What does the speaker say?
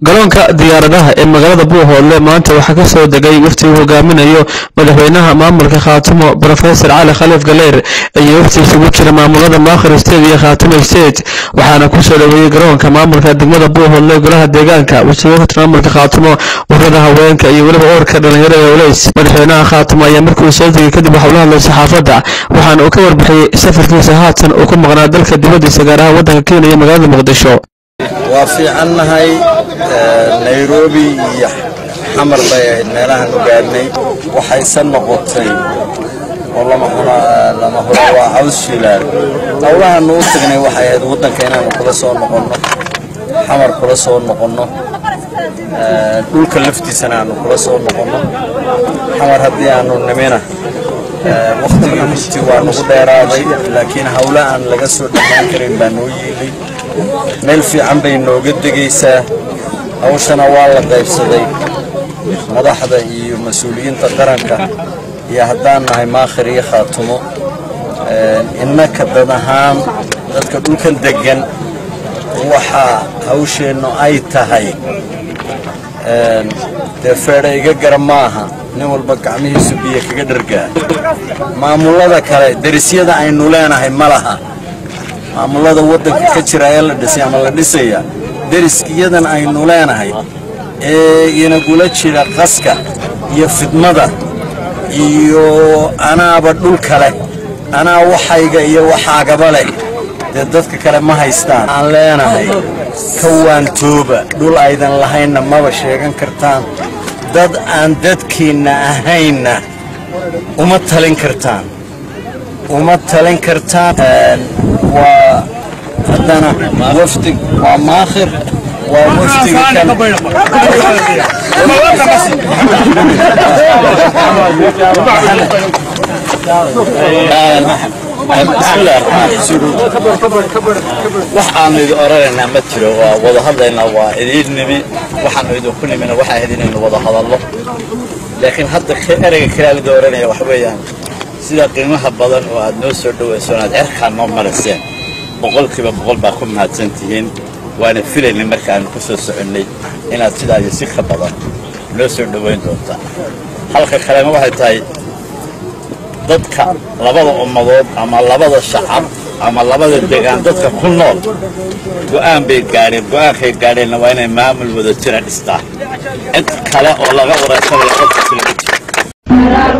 garoonka diyaaradaha ee magaalada Buuhoodle maanta waxaa ka soo degay wafdi uu hogaaminayo madaxweynaha maamulka Khaatumo Professor Cali Khaliif Galeer iyo wafdi isugu jira maamulada Maakhir State iyo Khaatumo State waxaana ku soo dhaweeyay garoonka maamulka degmada Buuhoodle golaha deegaanka wasiirka maamulka Khaatumo ururada haweenka iyo waliba ururka dhalinyarada ee Walays madaxweynaha Khaatumo ayaa markii soo degay kadib waxa uu la hadlay saxaafadda waxaana uu ka warbixiyay safarkiisa haatan uu ku maqnaa dalka dibadiisa gaar ahaan waddanka Kenya iyo magaalada Muqdisho وفي عنها نيروبي حمر بي نيلها نقارني وحيسن نقطي والله ما لما هو عاوز شلال أولها نوصغني وحيد ودن كينا نقول صور نقولنا حمر كل صور نقولنا دول كلفتي سنة نقول صور نقولنا حمر هدي عنو نمينا وقت من المستوى نقول راضي لكن هؤلاء أن لقصوا دمان كريم بانوي لي meel fiican bay nooga degaysaa hawshana waa la qaybsaday madaxda iyo mas'uuliyiinta qaranka iyo haddaan nahay Maakhir iyo Khaatumo innaka dad ahaan dadka dhulkan degan waxa hawsheenu ay tahay deefeere iga garamaaha nin walba gacmihiisu biyo kaga dhargaa maamulada kale darisyada aynu leenahay malaha maamulada waddanka ka jira ee la dhisay ama la dhisaya dariskiyadan aynu leenahay ee inagula jira qaska iyo fidmada iyo anaaba dhul kale anaa waxayga iyo waxaagaba leh dadka kale ma haystaan aan leenahay kawaantooba dhul aydan lahaynna maba sheegan kartaan dad aan dadkiina ahayna uma talin kartaan وهذانا وفد وماخر ووفد كان waxaan idin oranaynaa ma jiro waa wada hadlaynaa waa idin nabi waxaan idin kulli min waxa idin wada hadallo laakiin hadda erayga kala idin oranaya wax weeyaan sida qiimaha badan oo aad noo soo dhaweysanaad erkaan noo mariseen boqolkiiba boqol baa ku mahadsantihiin waana filaynay markaan ku soo soconay inaad sidaa iyo si ka badan noo soo dhaweyn doontaa halka kalena waxay tahay dadka labada ummadood ama labada shacab ama labada deegaan dadka ku nool go'aan bay go'aankay gaadheen waa inay maamul wada jira dhistaa cid kale oo laga wareysanayo qofka kale